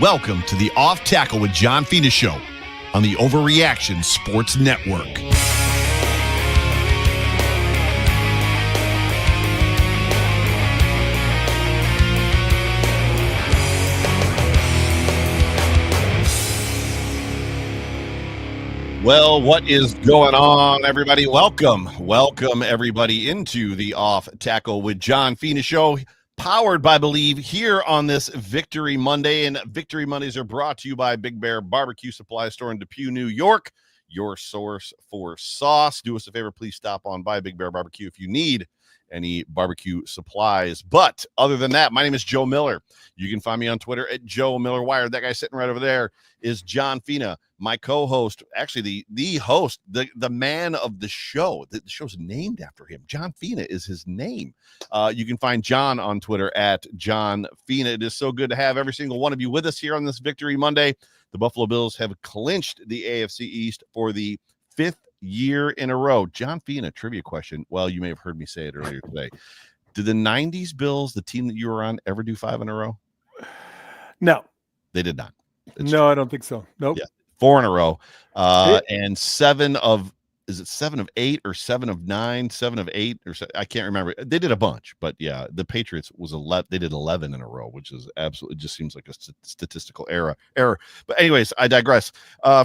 Welcome to the Off Tackle with John Fina show on the Overreaction Sports Network. Well, what is going on, everybody? Welcome everybody into the Off Tackle with John Fina show, powered by Believe, here on this Victory Monday. And Victory Mondays are brought to you by Big Bear Barbecue Supply Store in Depew, New York, your source for sauce. Do us a favor, please stop on by Big Bear Barbecue if you need any barbecue supplies. But other than that, my name is Joe Miller. You can find me on Twitter at Joe Miller Wired. That guy sitting right over there is John Fina, my co-host, actually the host, the man of the show. The show's named after him. John Fina is his name. You can find John on Twitter at John Fina. It is so good to have every single one of you with us here on this Victory Monday. The Buffalo Bills have clinched the AFC East for the fifth year in a row. John Fina, trivia question. Well, you may have heard me say it earlier today. Did the 90s Bills, the team that you were on, ever do 5 in a row? No. They did not. No, I don't think so. Nope. Yeah. 4 in a row. And 7 of 8 or 7 of 9, 7 of 8 or I can't remember. They did a bunch, but yeah, the Patriots was 11. They did 11 in a row, which is absolutely just seems like a statistical error. But anyways, I digress.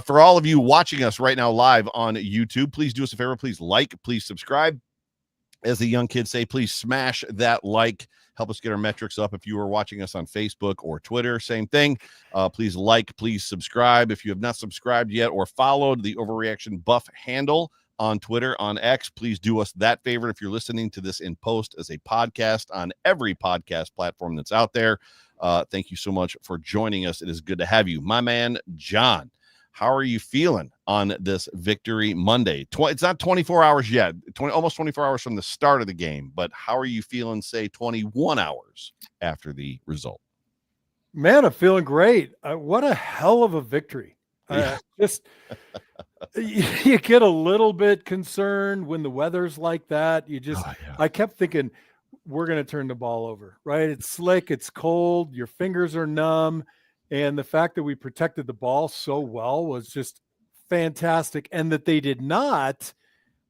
For all of you watching us right now live on YouTube, please do us a favor. Please like, please subscribe. As the young kids say, please smash that like. Help us get our metrics up. If you are watching us on Facebook or Twitter, same thing. Please like, please subscribe. If you have not subscribed yet or followed the Overreaction Buff handle on Twitter, on X, please do us that favor. If you're listening to this in post as a podcast on every podcast platform that's out there, thank you so much for joining us. It is good to have you. My man, John, how are you feeling on this Victory Monday? It's not 24 hours yet, almost 24 hours from the start of the game, but how are you feeling, say, 21 hours after the result? Man, I'm feeling great. What a hell of a victory. Yeah. You get a little bit concerned when the weather's like that. I kept thinking, we're going to turn the ball over, right? It's slick, it's cold, your fingers are numb. And the fact that we protected the ball so well was just fantastic. And that they did not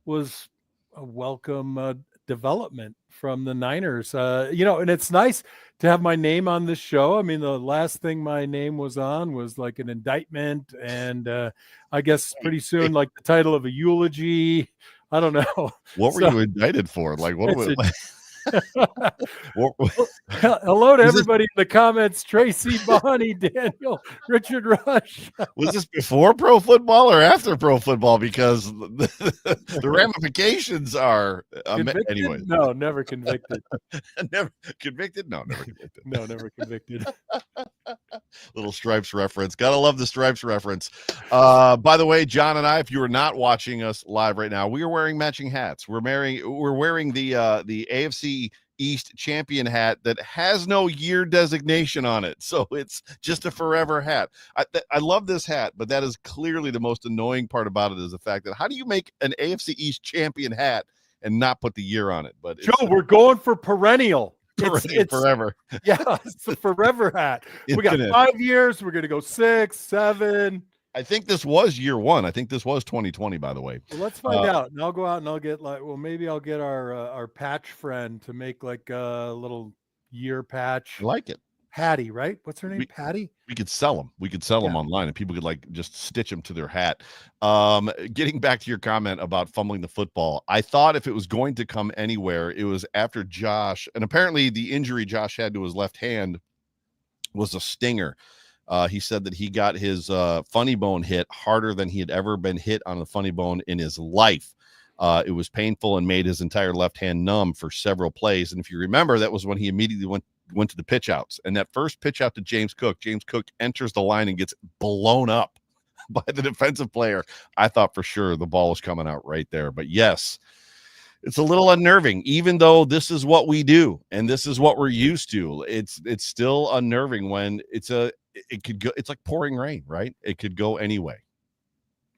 was a welcome development from the Niners. And it's nice to have my name on this show. I mean, the last thing my name was on was like an indictment. And I guess pretty soon, like the title of a eulogy. I don't know. What were you indicted for? Like, what was it? Hello to everybody in the comments. Tracy, Bonnie, Daniel, Richard Rush. Was this before pro football or after pro football? Because the ramifications are anyway. No, never convicted. Never convicted? No, never convicted. No, never convicted. Little Stripes reference. Gotta love the Stripes reference. By the way, John and I, if you are not watching us live right now, we are wearing matching hats. We're wearing the AFC East champion hat that has no year designation on it, so it's just a forever hat. I love this hat, but that is clearly the most annoying part about it, is the fact that how do you make an AFC East champion hat and not put the year on it? But Joe, we're going for perennial. It's forever. Yeah, it's the forever hat. We got 5 years. We're gonna go 6, 7. I think this was year 1. I think this was 2020, by the way. Well, let's find out. And I'll go out and I'll get maybe I'll get our patch friend to make like a little year patch. I like it. Patty, right? What's her name? Patty? We could sell them. We could sell them online and people could like just stitch them to their hat. Getting back to your comment about fumbling the football, I thought if it was going to come anywhere, it was after Josh. And apparently the injury Josh had to his left hand was a stinger. He said that he got his funny bone hit harder than he had ever been hit on the funny bone in his life. It was painful and made his entire left hand numb for several plays. And if you remember, that was when he immediately went to the pitch outs. And that first pitch out to James Cook enters the line and gets blown up by the defensive player. I thought for sure the ball was coming out right there. But yes, it's a little unnerving, even though this is what we do and this is what we're used to. It's still unnerving when it could go. It's like pouring rain, right? It could go anyway.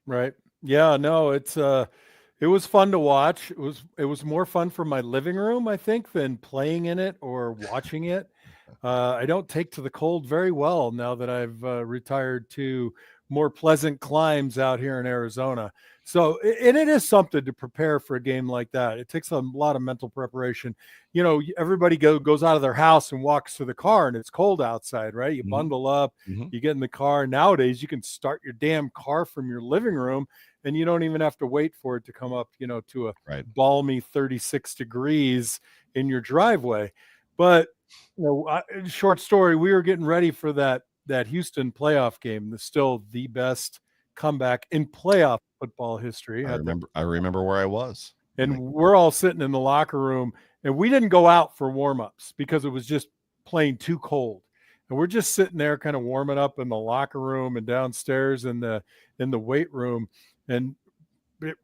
Right. Yeah, no, it was fun to watch. It was more fun for my living room, I think, than playing in it or watching it. I don't take to the cold very well now that I've retired to more pleasant climes out here in Arizona. So, and it is something to prepare for a game like that. It takes a lot of mental preparation. You know, everybody goes out of their house and walks to the car, and it's cold outside, right? You bundle up, you get in the car. Nowadays, you can start your damn car from your living room, and you don't even have to wait for it to come up, you know, to a balmy 36 degrees in your driveway. But you know, short story, we were getting ready for that Houston playoff game, still the best comeback in playoff football history. I remember where I was. And we're all sitting in the locker room, and we didn't go out for warm-ups because it was just plain too cold. And we're just sitting there kind of warming up in the locker room and downstairs in the weight room. And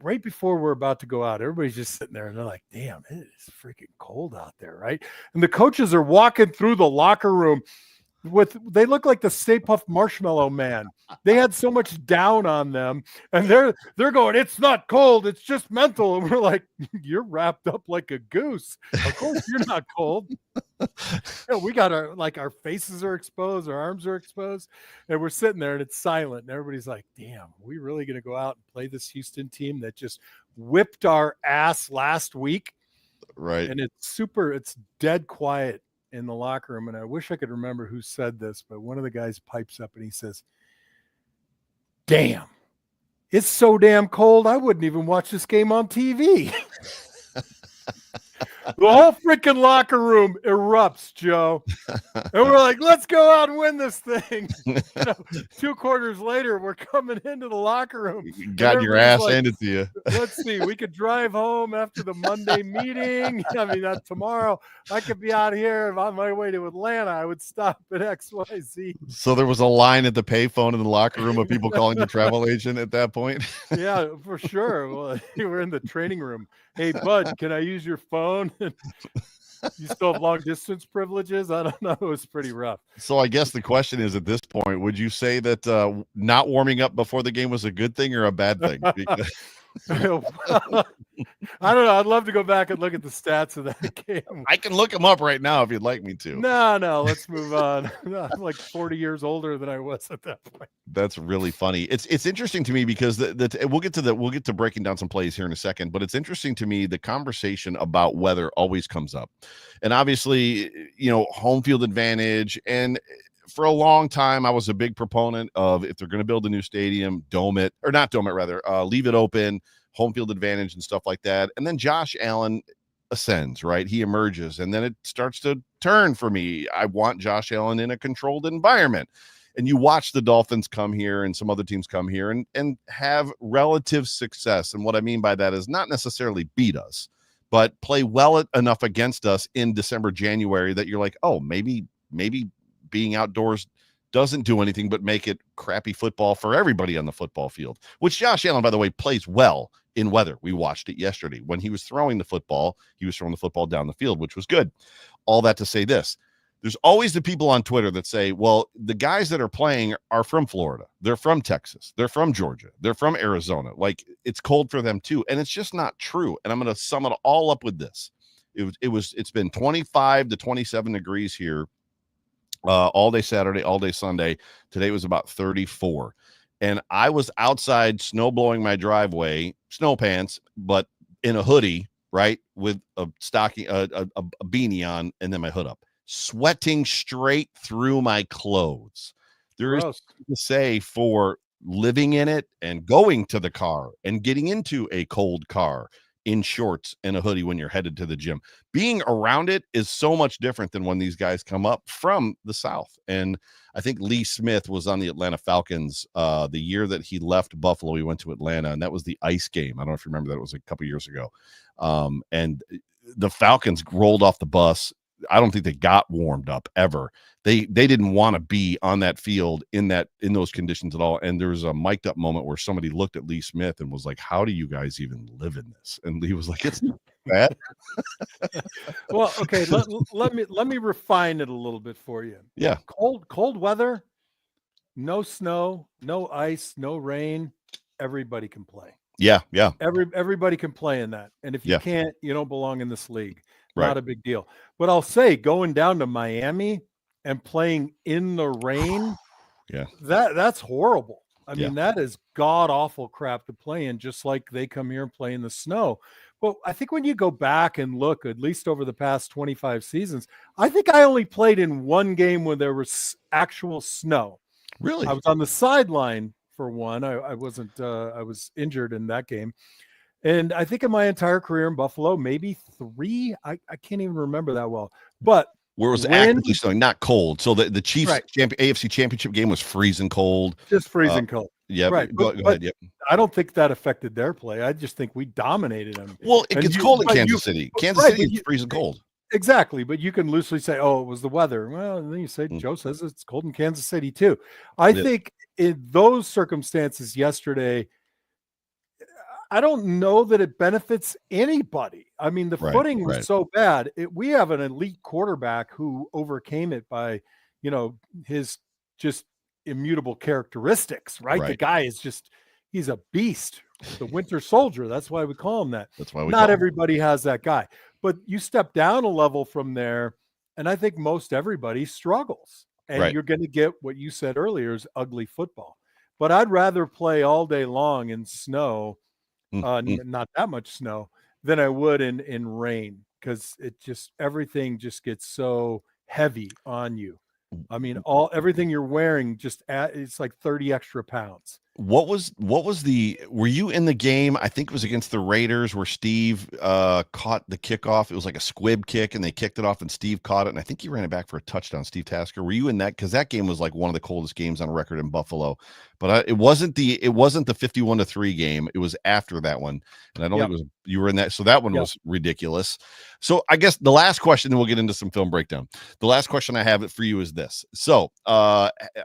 right before we're about to go out, everybody's just sitting there and they're like, damn, it is freaking cold out there, right? And the coaches are walking through the locker room they look like the Stay Puft Marshmallow Man. They had so much down on them, and they're going, it's not cold, it's just mental. And we're like, you're wrapped up like a goose. Of course you're not cold. You know, we got our faces are exposed, our arms are exposed, and we're sitting there and it's silent. And everybody's like, damn, are we really going to go out and play this Houston team that just whipped our ass last week? Right. And it's dead quiet in the locker room. And I wish I could remember who said this, but one of the guys pipes up and he says, damn, it's so damn cold, I wouldn't even watch this game on TV. The whole freaking locker room erupts, Joe. And we're like, let's go out and win this thing. You know, 2 quarters later, we're coming into the locker room. You got your ass handed to you. Let's see. We could drive home after the Monday meeting. I mean, tomorrow I could be out here. If on my way to Atlanta, I would stop at XYZ. So there was a line at the payphone in the locker room of people calling the travel agent at that point? Yeah, for sure. Well, you were in the training room. Hey, bud, can I use your phone? You still have long distance privileges? I don't know. It was pretty rough. So I guess the question is, at this point, would you say that not warming up before the game was a good thing or a bad thing? I don't know. I'd love to go back and look at the stats of that game. I can look them up right now if you'd like me to. No, let's move on. I'm like 40 years older than I was at that point. That's really funny. It's interesting to me because we'll get to breaking down some plays here in a second, but it's interesting to me, the conversation about weather always comes up. And obviously, you know, home field advantage, and for a long time I was a big proponent of, if they're going to build a new stadium, leave it open, home field advantage and stuff like that. And then Josh Allen ascends, right? He emerges, and then it starts to turn for me. I want Josh Allen in a controlled environment. And you watch the Dolphins come here and some other teams come here and have relative success. And what I mean by that is not necessarily beat us, but play well enough against us in December, January that you're like, oh, maybe being outdoors doesn't do anything but make it crappy football for everybody on the football field, which Josh Allen, by the way, plays well in weather. We watched it yesterday. When he was throwing the football, he was throwing the football down the field, which was good. All that to say this: there's always the people on Twitter that say, well, the guys that are playing are from Florida. They're from Texas. They're from Georgia. They're from Arizona. Like, it's cold for them too. And it's just not true. And I'm going to sum it all up with this. It's been 25 to 27 degrees here all day Saturday, all day Sunday. Today was about 34. And I was outside snow blowing my driveway, snow pants, but in a hoodie, right, with a stocking, a beanie on, and then my hood up, sweating straight through my clothes. There is to say for living in it and going to the car and getting into a cold car in shorts and a hoodie when you're headed to the gym. Being around it is so much different than when these guys come up from the South. And I think Lee Smith was on the Atlanta Falcons the year that he left Buffalo. He went to Atlanta, and that was the ice game. I don't know if you remember that. It was a couple years ago. And the Falcons rolled off the bus. I don't think they got warmed up ever. They didn't want to be on that field in those conditions at all. And there was a mic'd up moment where somebody looked at Lee Smith and was like, how do you guys even live in this? And Lee was like, it's not bad. Well, okay, let me refine it a little bit for you. Yeah. Cold weather, no snow, no ice, no rain, everybody can play. Yeah. Everybody can play in that. And if you can't, you don't belong in this league. Right. Not a big deal. But I'll say, going down to Miami and playing in the rain, yeah, that's horrible. I yeah. mean, that is god awful crap to play in, just like they come here and play in the snow. But I think when you go back and look, at least over the past 25 seasons, I think I only played in one game when there was actual snow. Really? I was on the sideline for one. I wasn't, I was injured in that game. And I think in my entire career in Buffalo, maybe three. I can't even remember that well. But Where it was when, actively snowing, not cold. So the Chiefs right, AFC Championship game was freezing cold. just freezing cold. Yep. Right. Go But ahead. Yep. I don't think that affected their play. I just think we dominated them. Well, it And gets you, cold in but Kansas you, City. Kansas right, City but is freezing cold. exactly. But you can loosely say, oh, it was the weather. Well, and then you say, Joe says it's cold in Kansas City too. I think in those circumstances yesterday, I don't know that it benefits anybody. I mean, the footing was so bad. We have an elite quarterback who overcame it by, his just immutable characteristics, right? The guy is he's a beast, the winter soldier. That's why we call him that. That's why we Not everybody has that guy. But you step down a level from there, and I think most everybody struggles. And you're going to get what you said earlier is ugly football. But I'd rather play all day long in snow, not that much snow, than I would in rain, because everything just gets so heavy on you. I mean, everything you're wearing it's like 30 extra pounds. What was were you in the game? I think it was against the Raiders where Steve caught the kickoff. It was like a squib kick and they kicked it off and Steve caught it. And I think he ran it back for a touchdown, Steve Tasker. Were you in that? Because that game was like one of the coldest games on record in Buffalo. But it wasn't the 51-3 game. It was after that one. And I don't think it was, you were in that. So that one was ridiculous. So I guess the last question, and we'll get into some film breakdown. The last question I have for you is this. So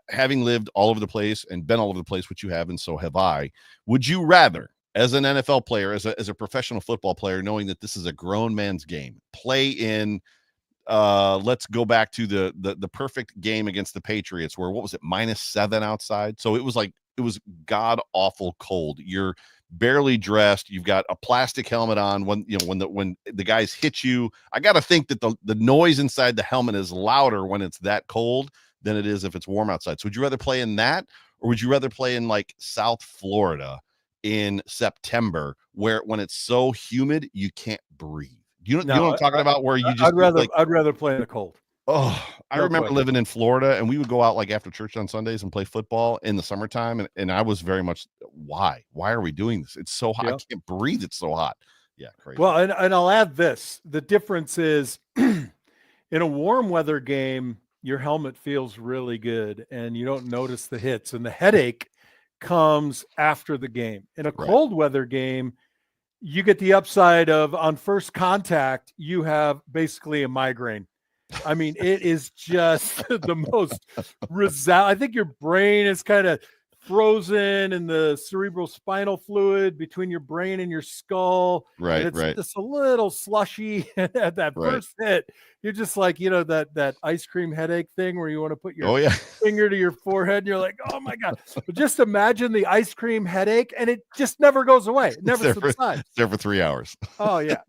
having lived all over the place and been all over the place, which you have, and so have I, would you rather, as an NFL player, as a professional football player, knowing that this is a grown man's game, play in let's go back to the perfect game against the Patriots where, what was it, -7 outside? So it was god awful cold. You're barely dressed, you've got a plastic helmet on. When the guys hit you, I got to think that the noise inside the helmet is louder when it's that cold than it is if it's warm outside. So would you rather play in that, or would you rather play in like South Florida in September where when it's so humid you can't breathe? You know what I'm talking about, where you just I'd rather play in the cold. Oh, I remember living in Florida, and we would go out like after church on Sundays and play football in the summertime. And I was very much, why are we doing this? It's so hot. I can't breathe. It's so hot. Yeah. Crazy. Well, and I'll add this. The difference is in a warm weather game, your helmet feels really good and you don't notice the hits, and the headache comes after the game. In a cold weather game, you get the upside of, on first contact, you have basically a migraine. I mean, it is just the most I think your brain is kind of frozen in the cerebral spinal fluid between your brain and your skull. Right. And it's just a little slushy at that first hit. You're just like, that ice cream headache thing where you want to put your finger to your forehead and you're like, oh my God. But just imagine the ice cream headache, and it just never goes away. It never subsides. It's there for 3 hours. Oh yeah.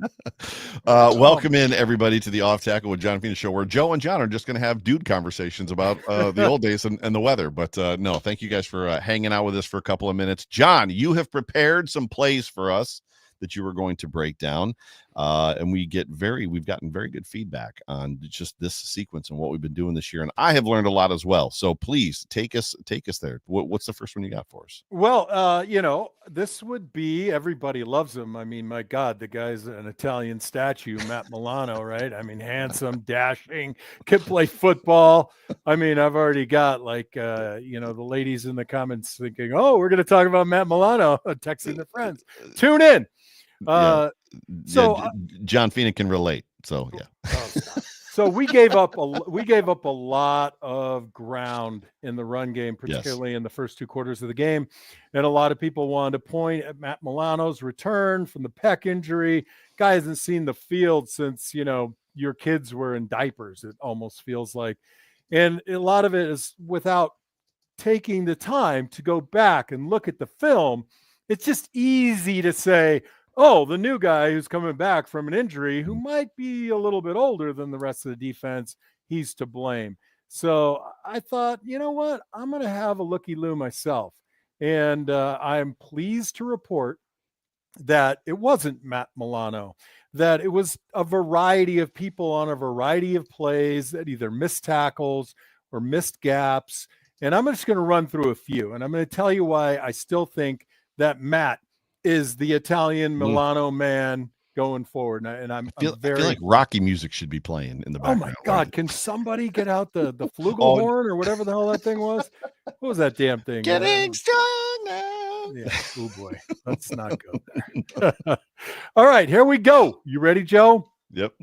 Welcome in everybody to the Off Tackle with John Fina show, where Joe and John are just going to have dude conversations about the old days and the weather. But no, thank you guys for hanging out with us for a couple of minutes. John, you have prepared some plays for us that you were going to break down. And we've gotten very good feedback on just this sequence and what we've been doing this year. And I have learned a lot as well. So please take us there. What's the first one you got for us? Well, this would be, everybody loves him. I mean, my God, the guy's an Italian statue, Matt Milano, right? I mean, handsome, dashing, can play football. I mean, I've already got the ladies in the comments thinking, oh, we're going to talk about Matt Milano, texting their friends. Tune in. John Fina can relate. So yeah. So we gave up a lot of ground in the run game, particularly in the first 2 quarters of the game. And a lot of people wanted to point at Matt Milano's return from the pec injury. Guy hasn't seen the field since, your kids were in diapers, it almost feels like. And a lot of it is without taking the time to go back and look at the film. It's just easy to say, oh, the new guy who's coming back from an injury, who might be a little bit older than the rest of the defense, he's to blame. So I thought, you know what? I'm going to have a looky-loo myself. And I'm pleased to report that it wasn't Matt Milano, that it was a variety of people on a variety of plays that either missed tackles or missed gaps. And I'm just going to run through a few. And I'm going to tell you why I still think that Matt is the Italian Milano man going forward. And I feel like Rocky music should be playing in the background. Oh my God. Right? Can somebody get out the flugelhorn or whatever the hell that thing was? What was that damn thing? Getting strong now. Yeah. Oh boy. Let's not go there. All right, here we go. You ready, Joe? Yep.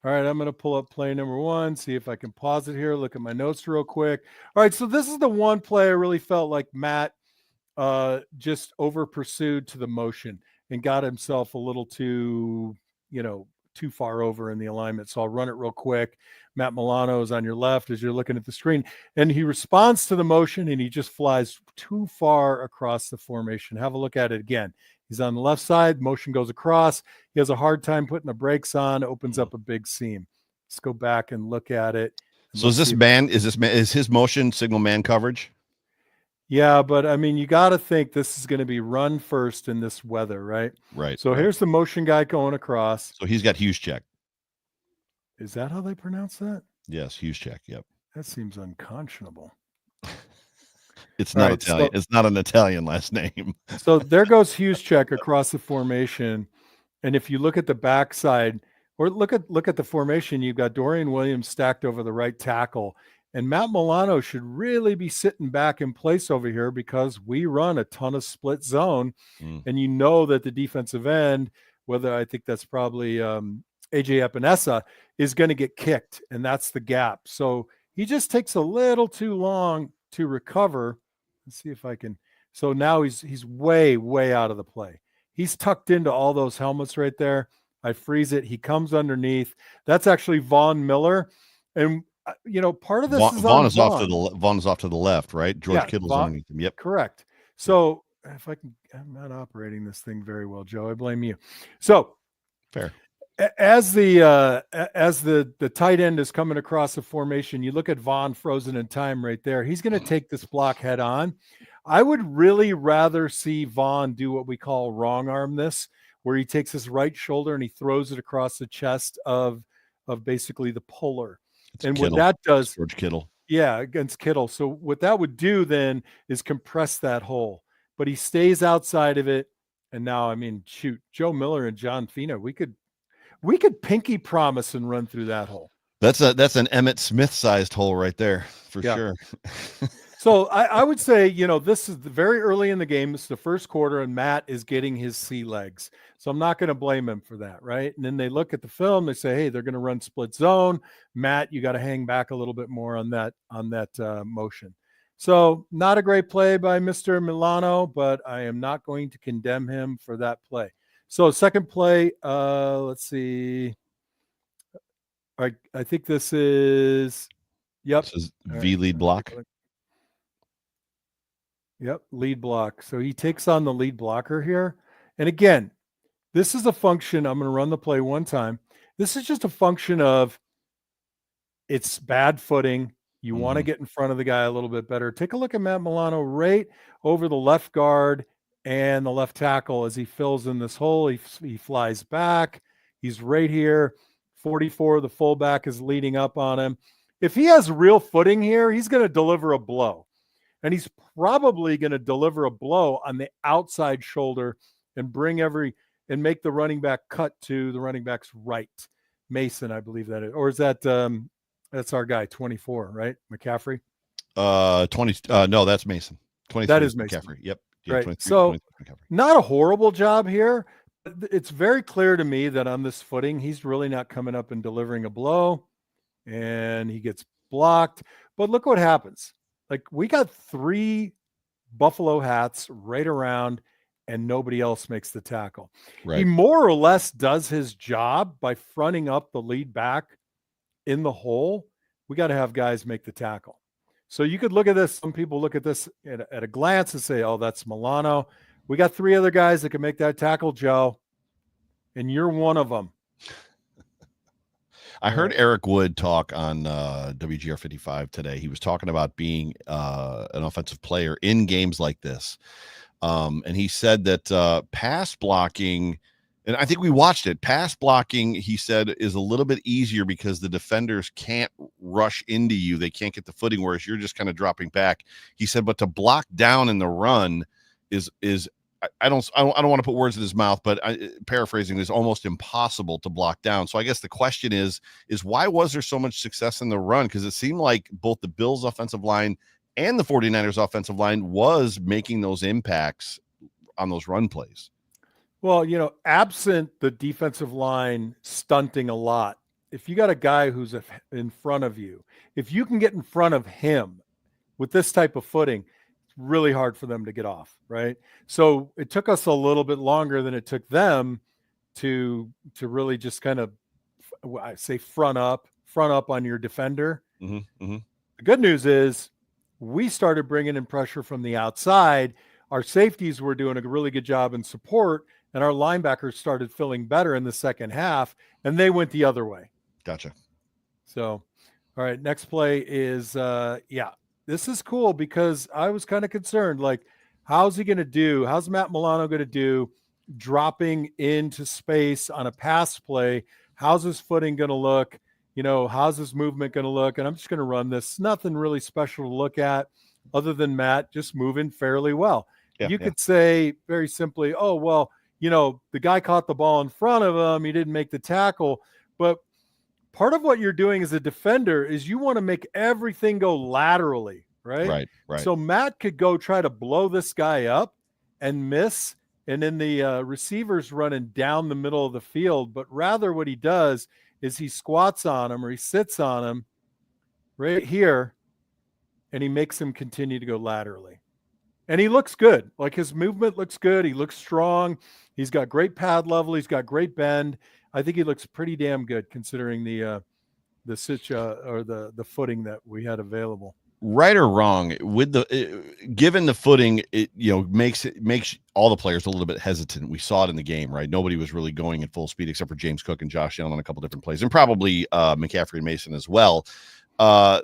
All right, I'm going to pull up play number 1, see if I can pause it here, look at my notes real quick. All right, so this is the one play I really felt like Matt just over pursued to the motion and got himself a little too, too far over in the alignment. So I'll run it real quick. Matt Milano is on your left as you're looking at the screen, and he responds to the motion and he just flies too far across the formation. Have a look at it again. He's on the left side, motion goes across. He has a hard time putting the brakes on, opens up a big seam. Let's go back and look at it. So is his motion signal man coverage? Yeah, but I mean, you got to think this is going to be run first in this weather, right? Right. So here's the motion guy going across. So he's got Hughes check. Is that how they pronounce that? Yes, Hughes check. Yep. That seems unconscionable. It's not Italian. It's not an Italian last name. So there goes Hughes check across the formation. And if you look at the backside or look at the formation, you've got Dorian Williams stacked over the right tackle. And Matt Milano should really be sitting back in place over here because we run a ton of split zone. And you know that the defensive end, whether I think that's probably AJ Epinesa, is going to get kicked. And that's the gap. So he just takes a little too long to recover. Let's see if I can. So now he's way, way out of the play. He's tucked into all those helmets right there. I freeze it. He comes underneath. That's actually Von Miller. And part of this Vaughn is off to the left, right? George Kittle's underneath him. Yep. Correct. So if I'm not operating this thing very well, Joe, I blame you. So fair. As the tight end is coming across the formation, you look at Vaughn frozen in time right there. He's going to take this block head on. I would really rather see Vaughn do what we call wrong arm this, where he takes his right shoulder and he throws it across the chest of basically the puller. And Kittle. What that does, George Kittle. Yeah, against Kittle. So what that would do then is compress that hole. But he stays outside of it. And now, I mean, shoot, Joe Miller and John Fina, we could pinky promise and run through that hole. That's an Emmitt Smith sized hole right there for sure. So I would say, this is very early in the game. It's the first quarter and Matt is getting his sea legs. So I'm not going to blame him for that. Right. And then they look at the film, they say, hey, they're going to run split zone. Matt, you got to hang back a little bit more on that motion. So not a great play by Mr. Milano, but I am not going to condemn him for that play. So second play, let's see. All right, I think this is, yep. This is V lead block. Yep, lead block. So he takes on the lead blocker here. And again, this is a function. I'm going to run the play one time. This is just a function of it's bad footing. You want to get in front of the guy a little bit better. Take a look at Matt Milano right over the left guard and the left tackle as he fills in this hole. He flies back. He's right here. 44, the fullback is leading up on him. If he has real footing here, he's going to deliver a blow. And he's probably going to deliver a blow on the outside shoulder and make the running back cut to the running back's right. Mason, I believe that is. Or is that that's our guy, 24, right? McCaffrey? 20. No, that's Mason. 23. That is Mason. McCaffrey. Yep. Yeah, right. So not a horrible job here. It's very clear to me that on this footing, he's really not coming up and delivering a blow, and he gets blocked. But look what happens. Like, we got 3 Buffalo hats right around, and nobody else makes the tackle. Right. He more or less does his job by fronting up the lead back in the hole. We got to have guys make the tackle. So you could look at this. Some people look at this at a glance and say, oh, that's Milano. We got 3 other guys that can make that tackle, Joe, and you're one of them. I heard Eric Wood talk on WGR 55 today. He was talking about being an offensive player in games like this. And he said that pass blocking, and I think we watched it, pass blocking, he said, is a little bit easier because the defenders can't rush into you. They can't get the footing, whereas you're just kind of dropping back. He said, but to block down in the run is I don't want to put words in his mouth, but paraphrasing, is almost impossible to block down. So I guess the question is why was there so much success in the run? Because it seemed like both the Bills offensive line and the 49ers offensive line was making those impacts on those run plays. Well, absent the defensive line stunting a lot, if you got a guy who's in front of you, if you can get in front of him with this type of footing, it's really hard for them to get off, right? So it took us a little bit longer than it took them to really just kind of, I say, front up on your defender. Mm-hmm, mm-hmm. The good news is we started bringing in pressure from the outside. Our safeties were doing a really good job in support, and our linebackers started feeling better in the second half, and they went the other way. Gotcha. So, all right, next play is, this is cool because I was kind of concerned, like, how's he going to do? How's Matt Milano going to do dropping into space on a pass play? How's his footing going to look? How's his movement going to look? And I'm just going to run this. Nothing really special to look at other than Matt just moving fairly well. You could say very simply, oh, well, the guy caught the ball in front of him. He didn't make the tackle. But part of what you're doing as a defender is you want to make everything go laterally, right? Right. So Matt could go try to blow this guy up and miss, and then the receiver's running down the middle of the field. But rather what he does is he squats on him or he sits on him right here, and he makes him continue to go laterally. And he looks good. Like, his movement looks good. He looks strong. He's got great pad level. He's got great bend. I think he looks pretty damn good considering the footing that we had available. Right or wrong, with given the footing, it makes all the players a little bit hesitant. We saw it in the game, right? Nobody was really going at full speed except for James Cook and Josh Allen on a couple different plays, and probably McCaffrey and Mason as well.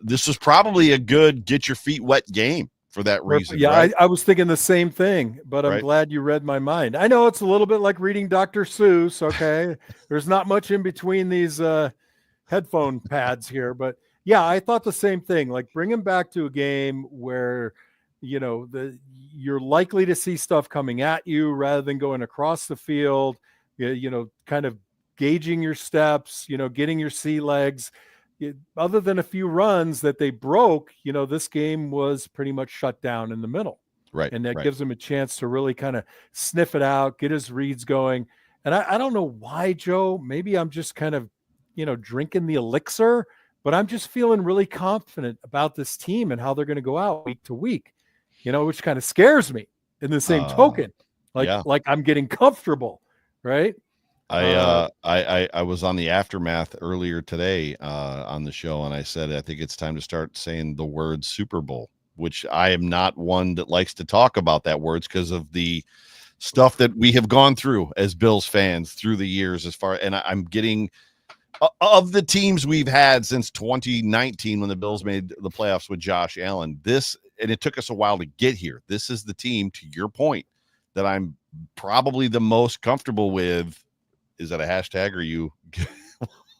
This was probably a good get your feet wet game for that reason. Yeah, right? I was thinking the same thing, but I'm glad you read my mind. I know it's a little bit like reading Dr. Seuss. Okay, there's not much in between these headphone pads here, but yeah, I thought the same thing. Like, bring him back to a game where you're likely to see stuff coming at you rather than going across the field. Kind of gauging your steps. Getting your sea legs. Other than a few runs that they broke, this game was pretty much shut down in the middle. Right. And that gives him a chance to really kind of sniff it out, get his reads going. And I don't know why, Joe. Maybe I'm just kind of, drinking the elixir, but I'm just feeling really confident about this team and how they're going to go out week to week, which kind of scares me in the same token. Like I'm getting comfortable, right? I was on the Aftermath earlier today on the show, and I said I think it's time to start saying the word Super Bowl, which I am not one that likes to talk about that words because of the stuff that we have gone through as Bills fans through the years. And I'm getting of the teams we've had since 2019 when the Bills made the playoffs with Josh Allen. And it took us a while to get here. This is the team, to your point, that I'm probably the most comfortable with. Is that a hashtag or you?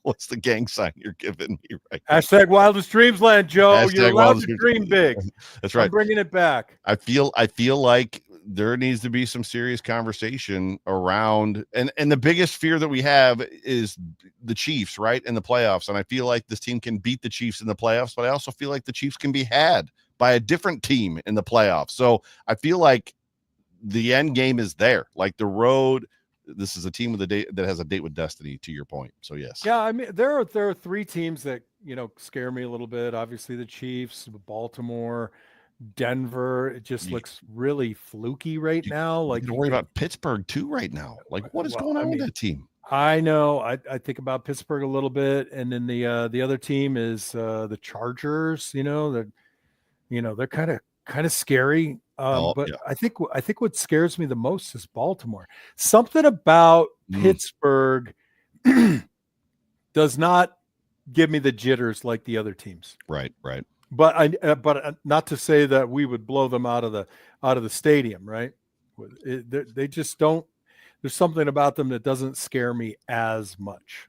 What's the gang sign you're giving me right now? Hashtag Wildest Dreams Land, Joe. You're allowed to dream big. That's right. I'm bringing it back. I feel like there needs to be some serious conversation around, and the biggest fear that we have is the Chiefs, right, in the playoffs. And I feel like this team can beat the Chiefs in the playoffs, but I also feel like the Chiefs can be had by a different team in the playoffs. So I feel like the end game is there, like the road. This is a team with a date that has a date with destiny, to your point. So yes. Yeah, I mean, there are three teams that scare me a little bit. Obviously the Chiefs, Baltimore, Denver. It just looks really fluky right now. Like, you worry about Pittsburgh too right now. Like, what is going on with that team? I know. I think about Pittsburgh a little bit, and then the other team is the Chargers. They're kind of scary. I think what scares me the most is Baltimore. Something about Pittsburgh does not give me the jitters like the other teams. Right. But not to say that we would blow them out of the stadium, right? They just don't. There's something about them that doesn't scare me as much.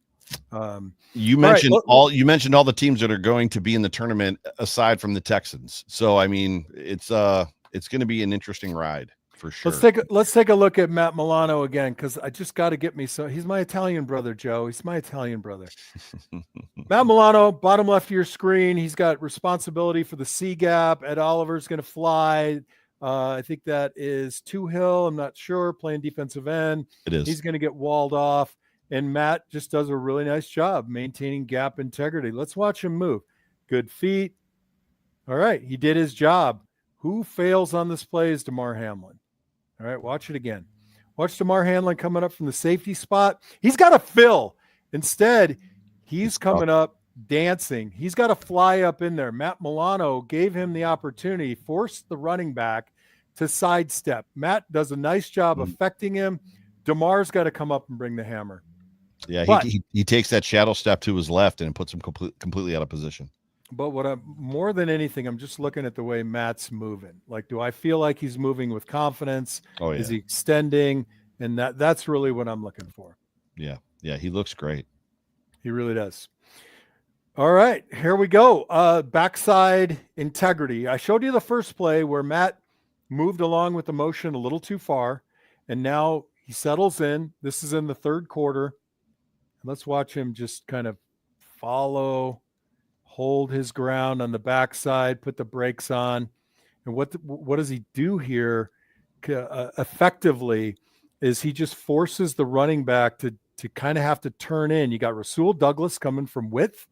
You mentioned all the teams that are going to be in the tournament aside from the Texans. So I mean, it's going to be an interesting ride for sure. Let's take a look at Matt Milano again, because I just got to get me. So he's my Italian brother, Joe. He's my Italian brother. Matt Milano, bottom left of your screen. He's got responsibility for the C gap. Ed Oliver's going to fly. I think that is Hill. I'm not sure. Playing defensive end. It is. He's going to get walled off. And Matt just does a really nice job maintaining gap integrity. Let's watch him move. Good feet. All right. He did his job. Who fails on this play is DeMar Hamlin. All right. Watch it again. Watch DeMar Hamlin coming up from the safety spot. He's got to fill. Instead, he's coming up dancing. He's got to fly up in there. Matt Milano gave him the opportunity, forced the running back to sidestep. Matt does a nice job affecting him. DeMar's got to come up and bring the hammer. Yeah, he takes that shadow step to his left and puts him completely out of position. But more than anything, I'm just looking at the way Matt's moving. Like, do I feel like he's moving with confidence? Oh, yeah. Is he extending? And that's really what I'm looking for. Yeah, he looks great. He really does. All right, here we go. Backside integrity. I showed you the first play where Matt moved along with the motion a little too far, and now he settles in. This is in the third quarter. Let's watch him just kind of follow, hold his ground on the backside, put the brakes on. And what does he do here effectively is he just forces the running back to kind of have to turn in. You got Rasul Douglas coming from width,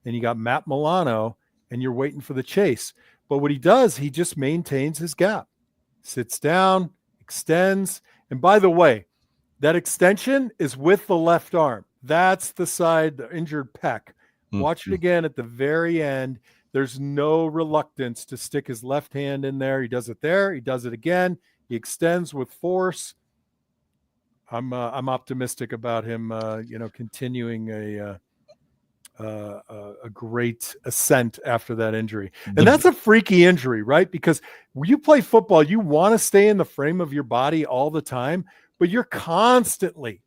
and you got Matt Milano, and you're waiting for the chase. But what he does, he just maintains his gap, sits down, extends. And by the way, that extension is with the left arm. That's the side, the injured pec. Watch it again at the very end. There's no reluctance to stick his left hand in there. He does it there. He does it again. He extends with force. I'm optimistic about him, continuing a great ascent after that injury. And that's a freaky injury, right? Because when you play football, you want to stay in the frame of your body all the time, but you're constantly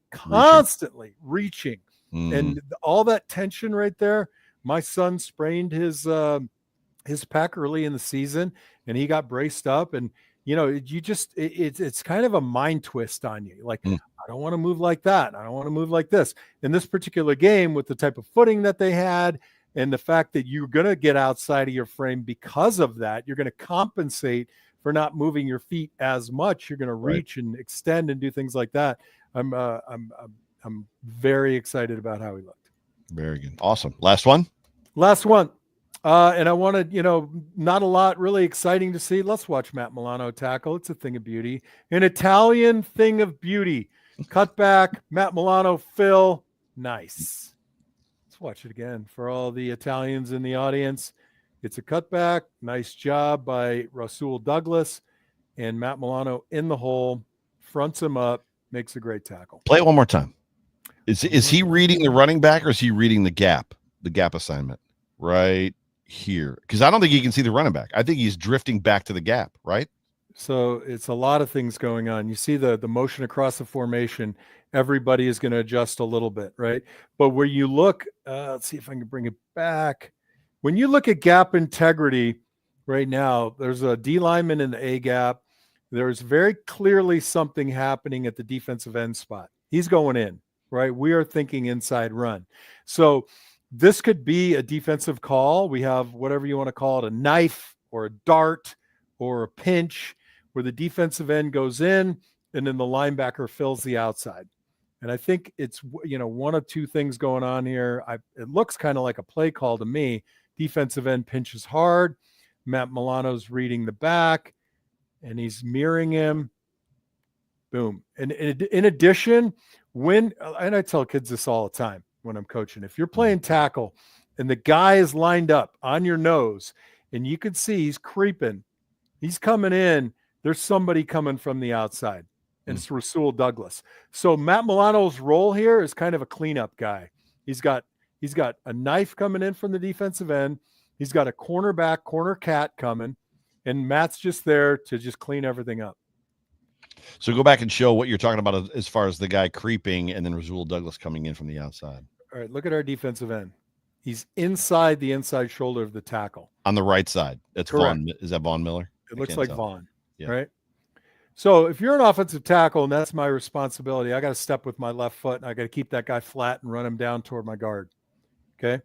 reaching. And all that tension right there. My son sprained his pec early in the season, and he got braced up, and it's kind of a mind twist on you. Like, I don't want to move like that. I don't want to move like this. In this particular game, with the type of footing that they had and the fact that you're going to get outside of your frame because of that, you're going to compensate for not moving your feet as much. You're going to reach and extend and do things like that. I'm very excited about how he looked. Very good. Awesome. Last one. And I wanted, not a lot really exciting to see. Let's watch Matt Milano tackle. It's a thing of beauty. An Italian thing of beauty. Cut back, Matt Milano, Phil. Nice. Let's watch it again for all the Italians in the audience. It's a cutback. Nice job by Rasul Douglas. And Matt Milano in the hole, fronts him up, makes a great tackle. Play it one more time. Is he reading the running back, or is he reading the gap assignment right here? Because I don't think he can see the running back. I think he's drifting back to the gap, right? So it's a lot of things going on. You see the motion across the formation. Everybody is going to adjust a little bit, right? But where you look, let's see if I can bring it back. When you look at gap integrity right now, there's a D lineman in the A gap. There's very clearly something happening at the defensive end spot. He's going in, right? We are thinking inside run. So this could be a defensive call. We have whatever you want to call it, a knife or a dart or a pinch, where the defensive end goes in and then the linebacker fills the outside. And I think it's, one of two things going on here. It looks kind of like a play call to me. Defensive end pinches hard. Matt Milano's reading the back, and he's mirroring him. Boom. And in addition, and I tell kids this all the time when I'm coaching, if you're playing tackle and the guy is lined up on your nose and you can see he's creeping, he's coming in, there's somebody coming from the outside, and it's Rasul Douglas. So Matt Milano's role here is kind of a cleanup guy. He's got He's got a knife coming in from the defensive end. He's got a cornerback, corner cat coming, and Matt's just there to just clean everything up. So go back and show what you're talking about as far as the guy creeping and then Rasul Douglas coming in from the outside. All right, look at our defensive end. He's inside the inside shoulder of the tackle. On the right side. That's correct. Vaughn. Is that Vaughn Miller? It looks like Vaughn, yeah. Right? So if you're an offensive tackle and that's my responsibility, I got to step with my left foot and I got to keep that guy flat and run him down toward my guard. Okay.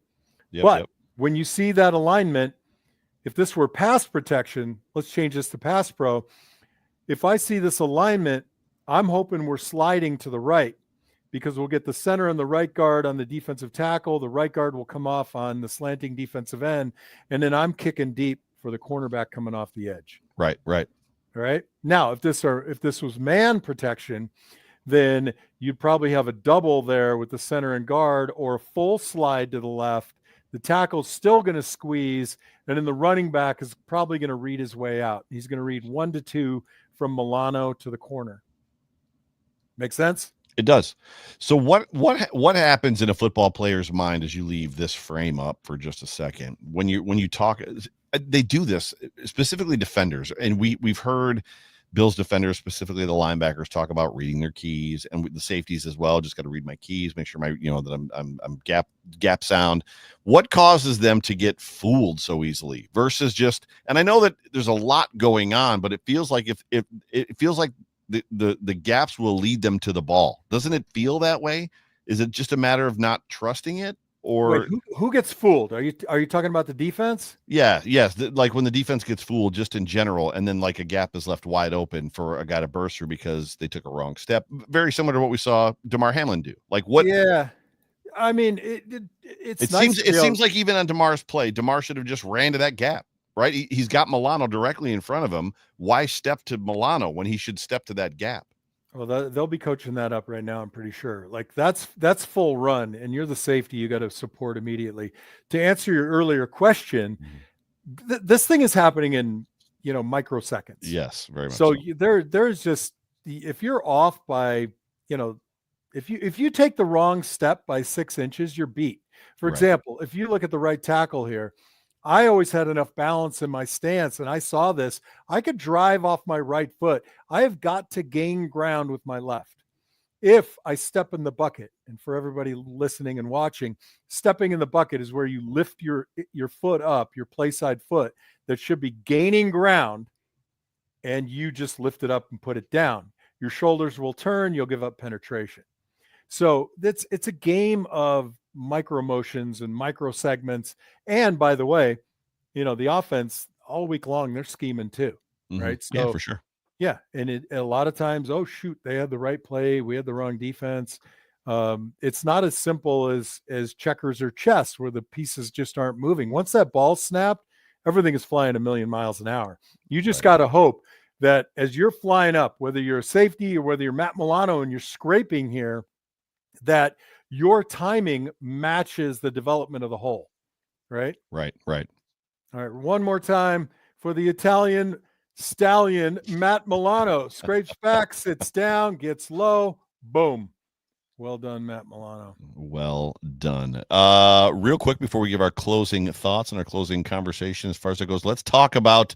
But when you see that alignment, if this were pass protection, let's change this to pass pro. If I see this alignment, I'm hoping we're sliding to the right because we'll get the center and the right guard on the defensive tackle. The right guard will come off on the slanting defensive end. And then I'm kicking deep for the cornerback coming off the edge. Right. All right. Now, if this was man protection, then you'd probably have a double there with the center and guard or a full slide to the left. The tackle's still going to squeeze, and then the running back is probably going to read his way out. He's going to read 1 to 2 from MILANO to the corner. Make sense? It does. So what happens in a football player's mind as you leave this frame up for just a second? When you talk, they do this, specifically defenders, and we've heard Bills defenders, specifically the linebackers, talk about reading their keys, and with the safeties as well. Just got to read my keys, make sure that I'm gap sound. What causes them to get fooled so easily versus just? And I know that there's a lot going on, but it feels like if it feels like the gaps will lead them to the ball. Doesn't it feel that way? Is it just a matter of not trusting it? Or wait, who gets fooled? Are you talking about the defense? Yeah, yes. Like when the defense gets fooled just in general, and then like a gap is left wide open for a guy to burst through because they took a wrong step. Very similar to what we saw Damar Hamlin do. Like what? Yeah. I mean, it seems like even on Damar's play, Damar should have just ran to that gap. Right, he's got MILANO directly in front of him. Why step to MILANO when he should step to that gap? Well, they'll be coaching that up right now, I'm pretty sure. Like that's full run, and you're the safety you got to support immediately. To answer your earlier question, this thing is happening in microseconds. Yes, very much. So there's just, if you're off by if you take the wrong step by 6 inches, you're beat. For example, if you look at the right tackle here. I always had enough balance in my stance, and I saw this. I could drive off my right foot. I have got to gain ground with my left. If I step in the bucket, and for everybody listening and watching, stepping in the bucket is where you lift your foot up, your play side foot that should be gaining ground, and you just lift it up and put it down. Your shoulders will turn. You'll give up penetration. So it's a game of micro motions and micro segments. And by the way, the offense all week long, they're scheming too. Right. So, yeah, for sure. Yeah. And a lot of times, oh shoot, they had the right play. We had the wrong defense. It's not as simple as checkers or chess where the pieces just aren't moving. Once that ball snapped, everything is flying a million miles an hour. You just got to hope that as you're flying up, whether you're a safety or whether you're Matt MILANO and you're scraping here, that your timing matches the development of the whole. Right. Right. All right. One more time for the Italian stallion, Matt MILANO. Scrapes back, sits down, gets low. Boom. Well done, Matt MILANO. Well done. Real quick before we give our closing thoughts and our closing conversation as far as it goes, let's talk about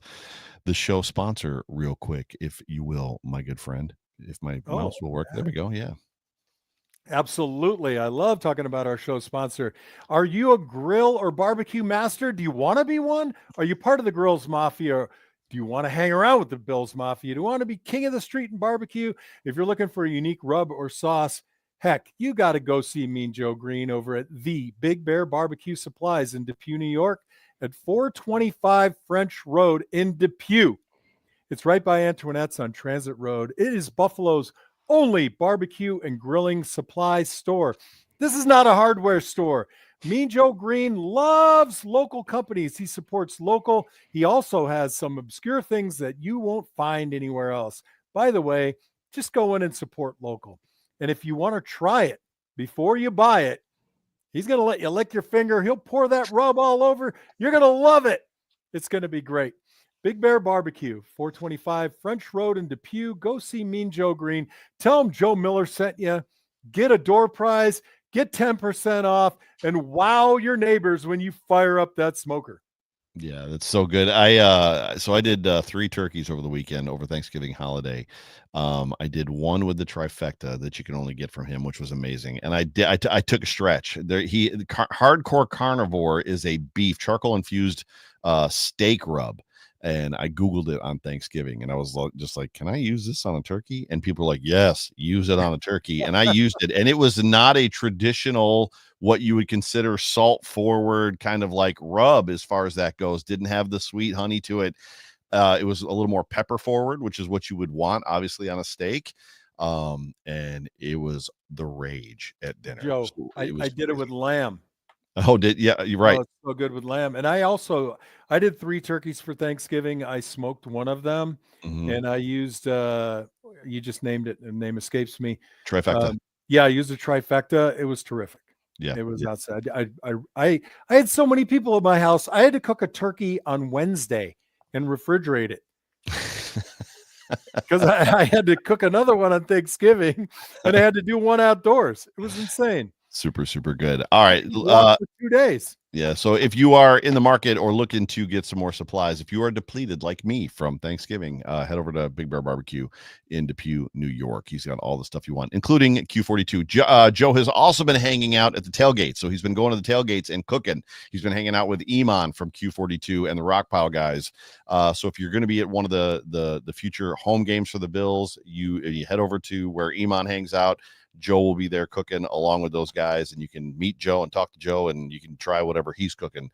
the show sponsor real quick, if you will, my good friend. If my mouse will work. There we go. Yeah. Absolutely. I love talking about our show sponsor. Are you a grill or barbecue master? Do you want to be one? Are you part of the Grills Mafia? Do you want to hang around with the Bills Mafia? Do you want to be king of the street in barbecue? If you're looking for a unique rub or sauce, heck, you got to go see Mean Joe Green over at the Big Bear Barbecue Supplies in Depew, New York at 425 French Road in Depew. It's right by Antoinette's on Transit Road. It is Buffalo's only barbecue and grilling supply store. This is not a hardware store. Mean Joe Green loves local companies. He supports local. He also has some obscure things that you won't find anywhere else. By the way, just go in and support local. And if you want to try it before you buy it, he's going to let you lick your finger. He'll pour that rub all over. You're going to love it. It's going to be great. Big Bear Barbecue, 425 French Road in Depew. Go see Mean Joe Green. Tell him Joe Miller sent you. Get a door prize. Get 10% off and wow your neighbors when you fire up that smoker. Yeah, that's so good. So I did 3 turkeys over the weekend over Thanksgiving holiday. I did one with the trifecta that you can only get from him, which was amazing. And I took a stretch. Hardcore carnivore is a beef charcoal infused steak rub. And I Googled it on Thanksgiving and I was just like, can I use this on a turkey? And people were like, yes, use it on a turkey. And I used it. And it was not a traditional, what you would consider salt forward kind of like rub as far as that goes. Didn't have the sweet honey to it. It was a little more pepper forward, which is what you would want, obviously, on a steak. And it was the rage at dinner. Joe, So I did it with lamb. Oh, yeah, you're right. Oh, it's so good with lamb. And I did 3 turkeys for Thanksgiving. I smoked one of them, and I used you just named it, the name escapes me. Trifecta. Yeah, I used a trifecta. It was terrific. Yeah, it was outside. I had so many people at my house. I had to cook a turkey on Wednesday and refrigerate it because I had to cook another one on Thanksgiving, and I had to do one outdoors. It was insane. Super, super good. All right. For 2 days. Yeah. So if you are in the market or looking to get some more supplies, if you are depleted like me from Thanksgiving, head over to Big Bear Barbecue in Depew, New York. He's got all the stuff you want, including Q42. Joe has also been hanging out at the tailgate. So he's been going to the tailgates and cooking. He's been hanging out with Iman from Q42 and the Rockpile guys. So if you're going to be at one of the future home games for the Bills, you head over to where Iman hangs out. Joe will be there cooking along with those guys, and you can meet Joe and talk to Joe, and you can try whatever he's cooking,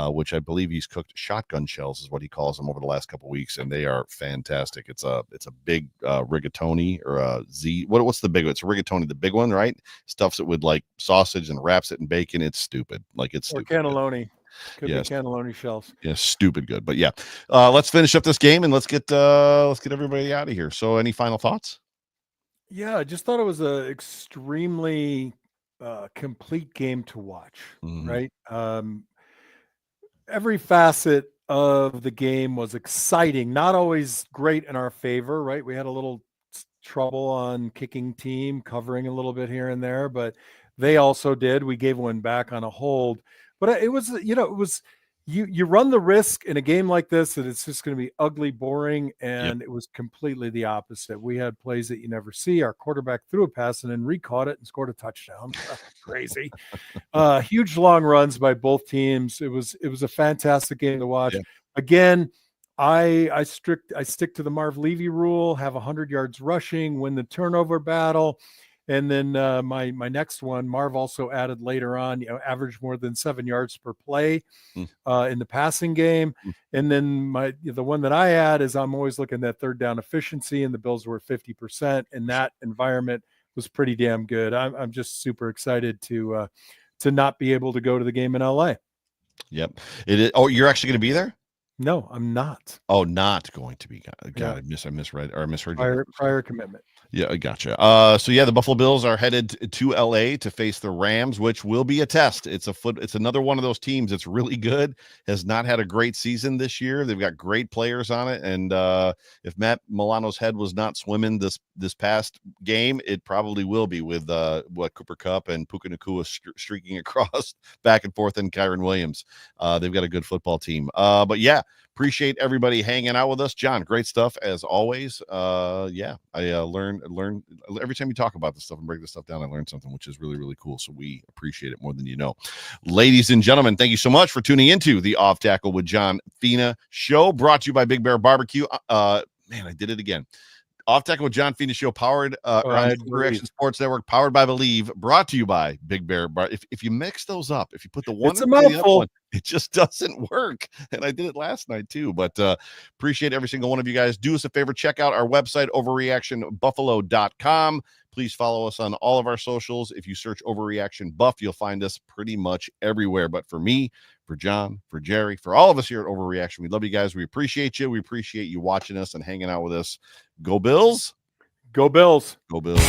which I believe he's cooked shotgun shells is what he calls them over the last couple of weeks, and they are fantastic. It's a big rigatoni or a Z. What's the big one? It's a rigatoni, the big one, right? Stuffs it with like sausage and wraps it in bacon. It's stupid. Like it's or stupid cannelloni. Could be cannelloni shells. Yeah, stupid good. But yeah, let's finish up this game and let's get everybody out of here. So, any final thoughts? Yeah, I just thought it was a extremely complete game to watch, right? Every facet of the game was exciting, not always great in our favor, right? We had a little trouble on kicking team, covering a little bit here and there, but they also did. We gave one back on a hold. But it was, you run the risk in a game like this that it's just going to be ugly, boring, and It was completely the opposite. We had plays that you never see. Our quarterback threw a pass and then recaught it and scored a touchdown. Crazy. Huge long runs by both teams. It was a fantastic game to watch. Again, I stick to the Marv Levy rule, have 100 yards rushing, win the turnover battle. And then my next one, Marv also added later on, average more than 7 yards per play in the passing game. And then the one that I add is I'm always looking at third down efficiency, and the Bills were 50%, and that environment was pretty damn good. I'm just super excited to not be able to go to the game in LA. Yep, it is. Oh, you're actually going to be there? No, I'm not. Oh, not going to be. God, I misread you. Prior commitment. Yeah, I gotcha. So yeah, the Buffalo Bills are headed to LA to face the Rams, which will be a test. It's another one of those teams that's really good, has not had a great season this year. They've got great players on it, and if Matt Milano's head was not swimming this past game, it probably will be with Cooper Kupp and Puka Nacua streaking across back and forth, and Kyron Williams. They've got a good football team. But yeah, appreciate everybody hanging out with us. John, great stuff as always. I learn every time you talk about this stuff and break this stuff down. I learned something, which is really, really cool. So we appreciate it more than you know. Ladies and gentlemen, thank you so much for tuning into the Off Tackle with John Fina show, brought to you by Big Bear Barbecue. Man, I did it again. Off Tackle with John Fina show, powered on Overreaction Sports Network, powered by Believe, brought to you by Big Bear Bar. If you mix those up, if you put the one it's a mouthful. it just doesn't work. And I did it last night too. But appreciate every single one of you guys. Do us a favor, check out our website, overreactionbuffalo.com. Please follow us on all of our socials. If you search Overreaction Buff, you'll find us pretty much everywhere. But for me, for John, for Jerry, for all of us here at Overreaction, we love you guys. We appreciate you. We appreciate you watching us and hanging out with us. Go Bills. Go Bills. Go Bills.